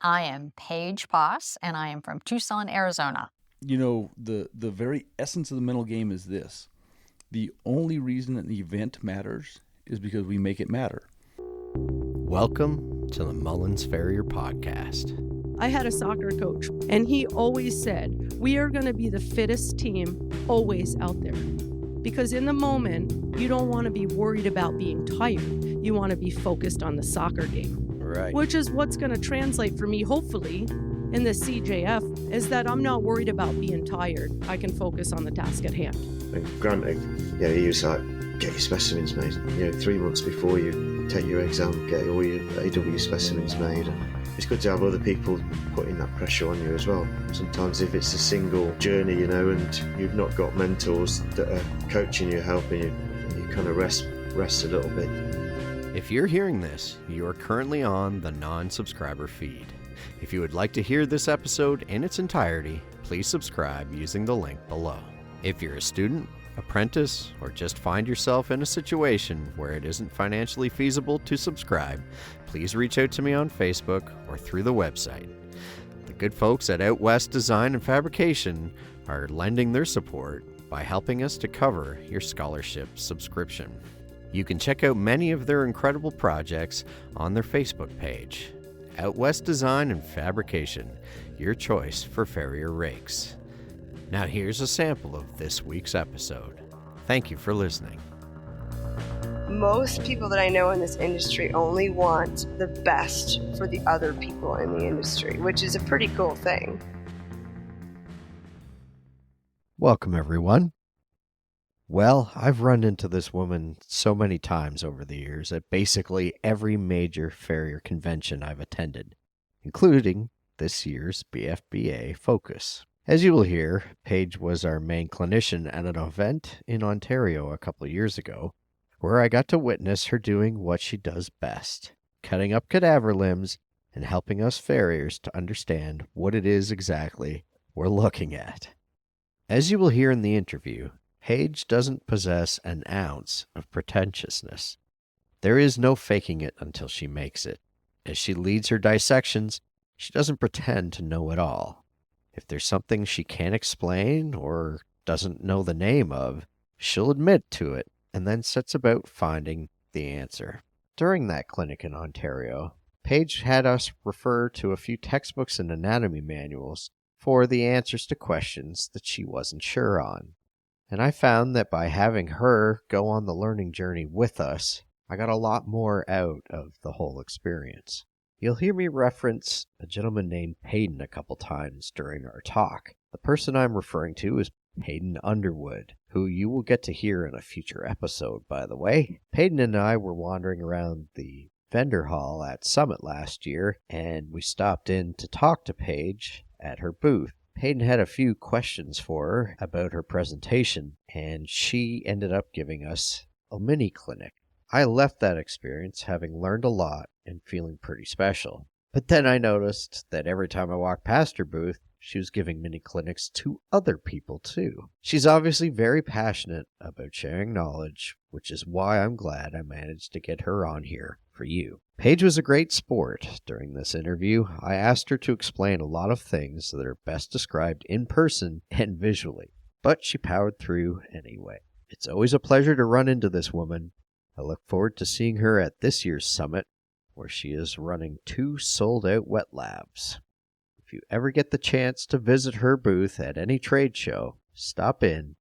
I am Paige Poss, and I am from Tucson, Arizona. You know, the very essence of the mental game is this. The only reason an event matters is because we make it matter. Welcome to the Mullins Farrier Podcast. I had a soccer coach, and he always said, we are going to be the fittest team always out there. Because in the moment, you don't want to be worried about being tired. You want to be focused on the soccer game. Right. Which is what's going to translate for me, hopefully, in the CJF, is that I'm not worried about being tired. I can focus on the task at hand. And granted, he was like, get your specimens made. 3 months before you take your exam, get all your AW specimens made. And it's good to have other people putting that pressure on you as well. Sometimes if it's a single journey, and you've not got mentors that are coaching you, helping you, you kind of rest a little bit. If you're hearing this, you are currently on the non-subscriber feed. If you would like to hear this episode in its entirety, please subscribe using the link below. If you're a student, apprentice, or just find yourself in a situation where it isn't financially feasible to subscribe, please reach out to me on Facebook or through the website. The good folks at Out West Design and Fabrication are lending their support by helping us to cover your scholarship subscription. You can check out many of their incredible projects on their Facebook page. Out West Design and Fabrication, your choice for farrier rakes. Now here's a sample of this week's episode. Thank you for listening. Most people that I know in this industry only want the best for the other people in the industry, which is a pretty cool thing. Welcome, everyone. Well, I've run into this woman so many times over the years at basically every major farrier convention I've attended, including this year's BFBA Focus. As you will hear, Paige was our main clinician at an event in Ontario a couple of years ago, where I got to witness her doing what she does best, cutting up cadaver limbs and helping us farriers to understand what it is exactly we're looking at. As you will hear in the interview, Paige doesn't possess an ounce of pretentiousness. There is no faking it until she makes it. As she leads her dissections, she doesn't pretend to know it all. If there's something she can't explain or doesn't know the name of, she'll admit to it and then sets about finding the answer. During that clinic in Ontario, Paige had us refer to a few textbooks and anatomy manuals for the answers to questions that she wasn't sure on. And I found that by having her go on the learning journey with us, I got a lot more out of the whole experience. You'll hear me reference a gentleman named Payton a couple times during our talk. The person I'm referring to is Payton Underwood, who you will get to hear in a future episode, by the way. Payton and I were wandering around the vendor hall at Summit last year, and we stopped in to talk to Paige at her booth. Payton had a few questions for her about her presentation, and she ended up giving us a mini clinic. I left that experience having learned a lot and feeling pretty special. But then I noticed that every time I walked past her booth, she was giving mini clinics to other people too. She's obviously very passionate about sharing knowledge, which is why I'm glad I managed to get her on here for you. Paige was a great sport during this interview. I asked her to explain a lot of things that are best described in person and visually, but she powered through anyway. It's always a pleasure to run into this woman. I look forward to seeing her at this year's summit, where she is running 2 sold-out wet labs. If you ever get the chance to visit her booth at any trade show, stop in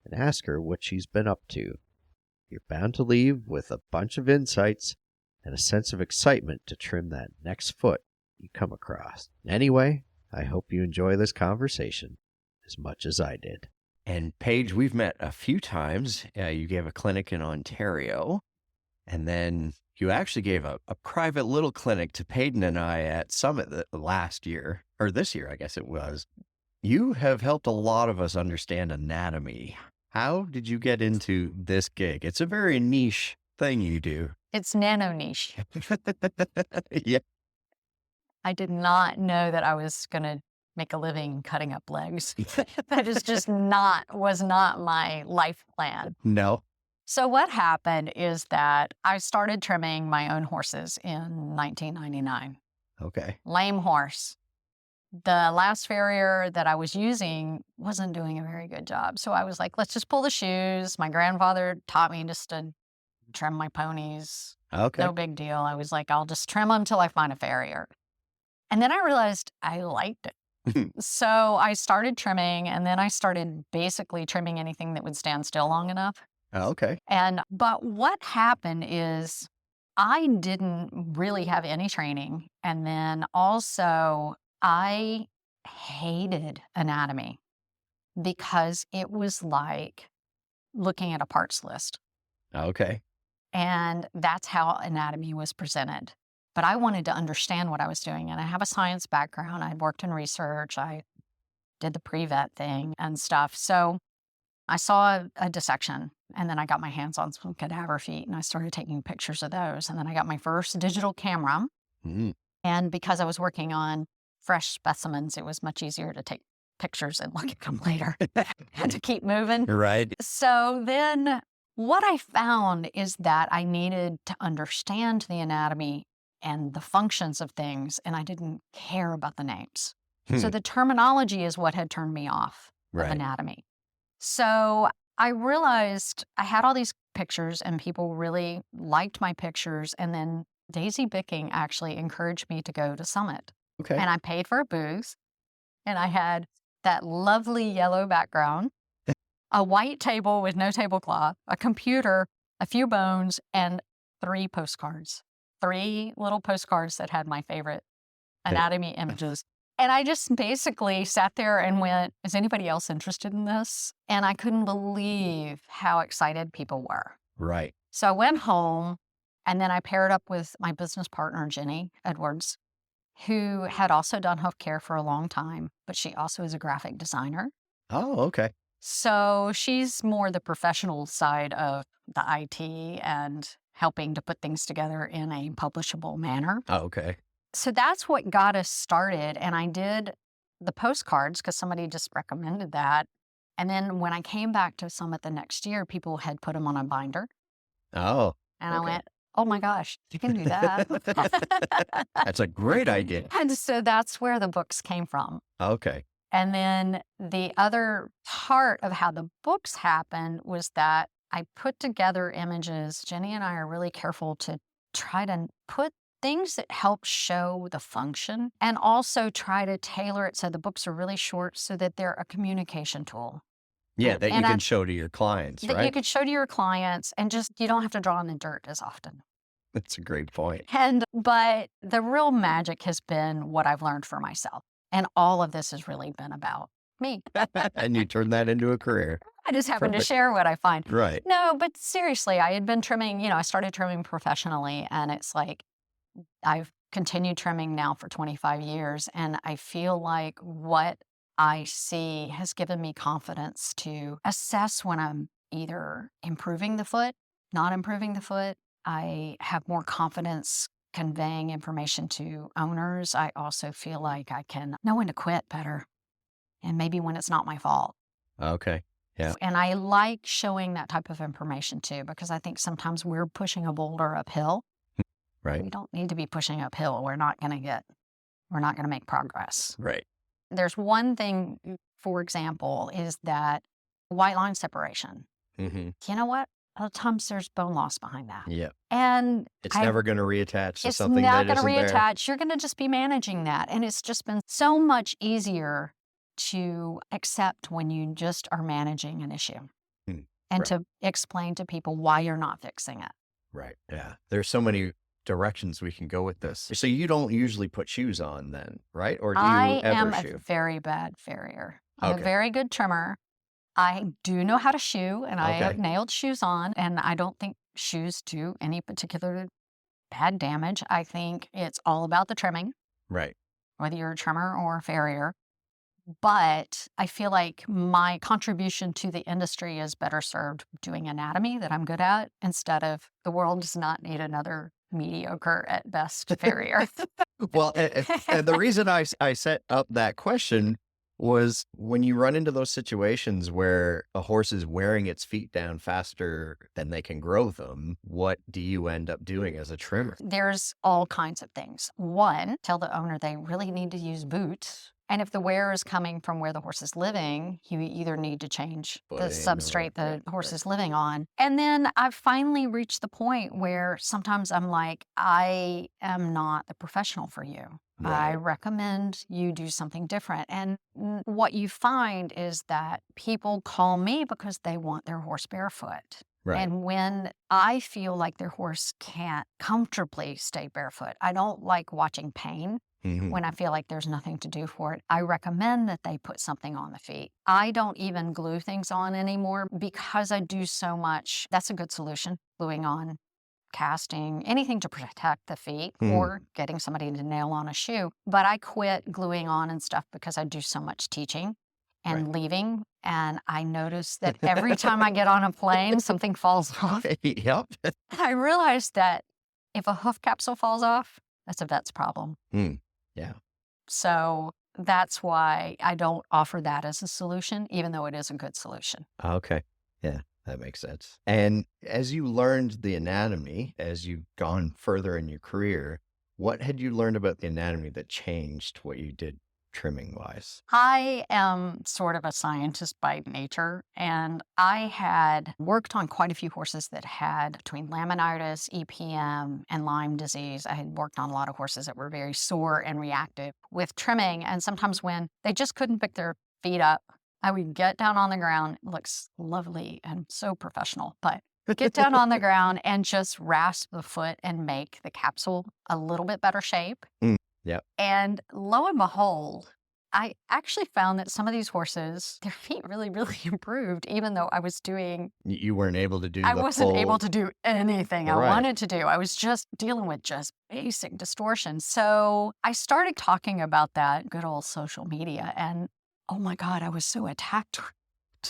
and ask her what she's been up to. You're bound to leave with a bunch of insights and a sense of excitement to trim that next foot you come across. Anyway, I hope you enjoy this conversation as much as I did. And Paige, we've met a few times. You gave a clinic in Ontario, and then you actually gave a private little clinic to Payton and I at Summit last year, or this year, I guess it was. You have helped a lot of us understand anatomy. How did you get into this gig? It's a very niche thing you do. It's nano niche. Yeah. I did not know that I was going to make a living cutting up legs. That is just was not my life plan. No. So what happened is that I started trimming my own horses in 1999. Okay. lame horse. The last farrier that I was using wasn't doing a very good job. So I was like, let's just pull the shoes. My grandfather taught me just to trim my ponies. Okay. No big deal. I was like, I'll just trim them till I find a farrier. And then I realized I liked it. So I started trimming, and then I started basically trimming anything that would stand still long enough. Okay. But what happened is I didn't really have any training. And then also I hated anatomy because it was like looking at a parts list. Okay. And that's how anatomy was presented. But I wanted to understand what I was doing. And I have a science background. I'd worked in research. I did the pre-vet thing and stuff. So I saw a dissection, and then I got my hands on some cadaver feet, and I started taking pictures of those. And then I got my first digital camera. Mm. And because I was working on fresh specimens, it was much easier to take pictures and look at them later and to keep moving. Right. So then what I found is that I needed to understand the anatomy and the functions of things, and I didn't care about the names. So the terminology is what had turned me off of Right. anatomy. So I realized I had all these pictures, and people really liked my pictures. And then Daisy Bicking actually encouraged me to go to Summit. Okay. And I paid for a booth, and I had that lovely yellow background, a white table with no tablecloth, a computer, a few bones, and 3 postcards. 3 little postcards that had my favorite anatomy images. And I just basically sat there and went, is anybody else interested in this? And I couldn't believe how excited people were. Right. So I went home, and then I paired up with my business partner, Jenny Edwards, who had also done hoof care for a long time, but she also is a graphic designer. Oh, okay. So she's more the professional side of the IT and helping to put things together in a publishable manner. Oh, okay. So that's what got us started. And I did the postcards because somebody just recommended that. And then when I came back to Summit the next year, people had put them on a binder. Oh. And I Okay. went, oh my gosh, you can do that. That's a great idea. And so that's where the books came from. Okay. And then the other part of how the books happened was that I put together images. Jenny and I are really careful to try to put things that help show the function and also try to tailor it so the books are really short so that they're a communication tool. Yeah, that you And can show to your clients, that you right? could show to your clients, and just you don't have to draw in the dirt as often. That's a great point. But the real magic has been what I've learned for myself. And all of this has really been about me. And you turn that into a career. I just happen to Perfect. share what I find. Right. No, but seriously, I had been trimming, I started trimming professionally, and it's like I've continued trimming now for 25 years. And I feel like what I see has given me confidence to assess when I'm either improving the foot, not improving the foot. I have more confidence conveying information to owners. I also feel like I can know when to quit better, and maybe when it's not my fault. Okay. Yeah. And I like showing that type of information too, because I think sometimes we're pushing a boulder uphill. Right. We don't need to be pushing uphill. We're not going to make progress. Right. There's one thing, for example, is that white line separation. Mm-hmm. You know what? A lot of times there's bone loss behind that. Yeah. And It's never going to reattach to it's something not that going to isn't there. reattach. You're going to just be managing that. And it's just been so much easier to accept when you just are managing an issue and right. to explain to people why you're not fixing it. Right. Yeah. There's so many directions we can go with this. So you don't usually put shoes on then, right? Or do you I ever am a shoe? very bad farrier. I'm Okay. a very good trimmer. I do know how to shoe, and I have Okay. nailed shoes on, and I don't think shoes do any particular bad damage. I think it's all about the trimming, Right. whether you're a trimmer or a farrier. But I feel like my contribution to the industry is better served doing anatomy that I'm good at, instead of the world does not need another mediocre at best farrier. Well, and the reason I set up that question was when you run into those situations where a horse is wearing its feet down faster than they can grow them, what do you end up doing as a trimmer? There's all kinds of things. One, tell the owner they really need to use boots. And if the wear is coming from where the horse is living, you either need to change the substrate the horse is living on. And then I've finally reached the point where sometimes I'm like, I am not the professional for you. I recommend you do something different. And what you find is that people call me because they want their horse barefoot. Right. And when I feel like their horse can't comfortably stay barefoot, I don't like watching pain. When I feel like there's nothing to do for it, I recommend that they put something on the feet. I don't even glue things on anymore because I do so much. That's a good solution, gluing on, casting, anything to protect the feet, or getting somebody to nail on a shoe. But I quit gluing on and stuff because I do so much teaching and leaving. And I notice that every time I get on a plane, something falls off. Yep. I realized that if a hoof capsule falls off, that's a vet's problem. Yeah. So that's why I don't offer that as a solution, even though it is a good solution. Okay. Yeah, that makes sense. And as you learned the anatomy, as you've gone further in your career, what had you learned about the anatomy that changed what you did trimming wise? I am sort of a scientist by nature, and I had worked on quite a few horses that had between laminitis, EPM, and Lyme disease. I had worked on a lot of horses that were very sore and reactive with trimming, and sometimes when they just couldn't pick their feet up, I would get down on the ground. It looks lovely and so professional, but get down on the ground and just rasp the foot and make the capsule a little bit better shape. Yep. And lo and behold, I actually found that some of these horses, their feet really, really improved, even though I was doing... You weren't able to do I wasn't able to do anything I Right. wanted to do. I was just dealing with just basic distortion. So I started talking about that good old social media, and oh my God, I was so attacked.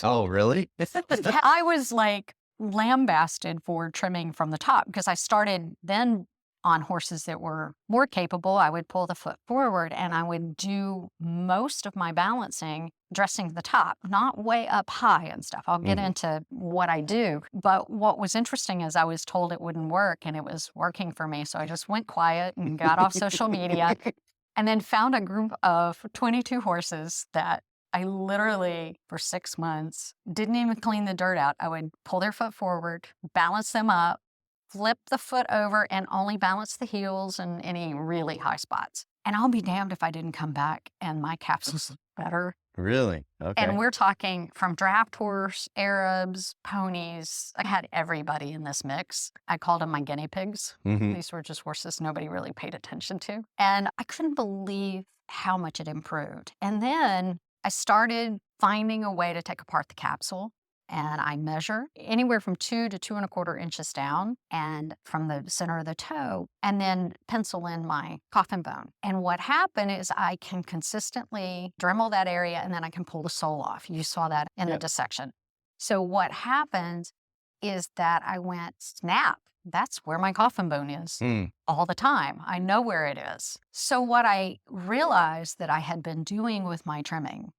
Oh, really? I was like lambasted for trimming from the top because I started then on horses that were more capable. I would pull the foot forward and I would do most of my balancing dressing the top, not way up high and stuff. I'll get into what I do. But what was interesting is I was told it wouldn't work, and it was working for me. So I just went quiet and got off social media and then found a group of 22 horses that I literally, for 6 months, didn't even clean the dirt out. I would pull their foot forward, balance them up, flip the foot over, and only balance the heels and any really high spots. And I'll be damned if I didn't come back and my capsules look better. Really? Okay. And we're talking from draft horse, Arabs, ponies. I had everybody in this mix. I called them my guinea pigs. These were just horses nobody really paid attention to. And I couldn't believe how much it improved. And then I started finding a way to take apart the capsule. And I measure anywhere from 2 to 2¼ inches down and from the center of the toe, and then pencil in my coffin bone. And what happened is I can consistently Dremel that area, and then I can pull the sole off. You saw that in the dissection. So what happened is that I went, snap, that's where my coffin bone is all the time. I know where it is. So what I realized that I had been doing with my trimming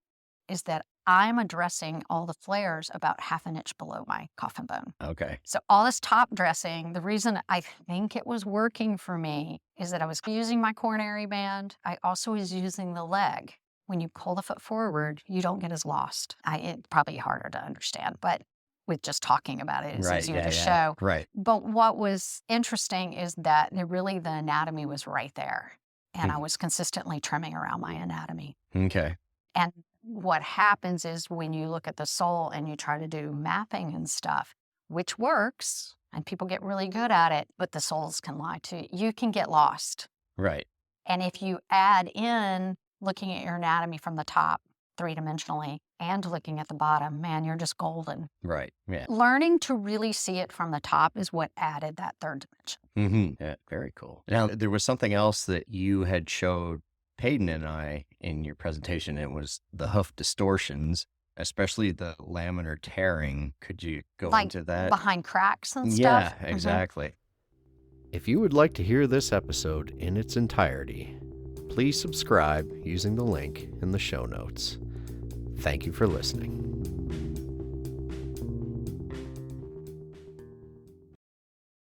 is that I'm addressing all the flares about 1/2 inch below my coffin bone. Okay. So all this top dressing, the reason I think it was working for me is that I was using my coronary band. I also was using the leg. When you pull the foot forward, you don't get as lost. It's probably harder to understand, but with just talking about it, it's easier to show. Right. But what was interesting is that the anatomy was right there. And I was consistently trimming around my anatomy. Okay. And what happens is when you look at the sole and you try to do mapping and stuff, which works, and people get really good at it, but the soles can lie too. You can get lost. Right. And if you add in looking at your anatomy from the top 3-dimensionally and looking at the bottom, man, you're just golden. Right. Yeah. Learning to really see it from the top is what added that 3rd dimension. Yeah. Very cool. Now, there was something else that you had showed Paige and I in your presentation. It was the hoof distortions, especially the laminar tearing. Could you go into that? Behind cracks and stuff? Yeah, exactly. If you would like to hear this episode in its entirety, please subscribe using the link in the show notes. Thank you for listening.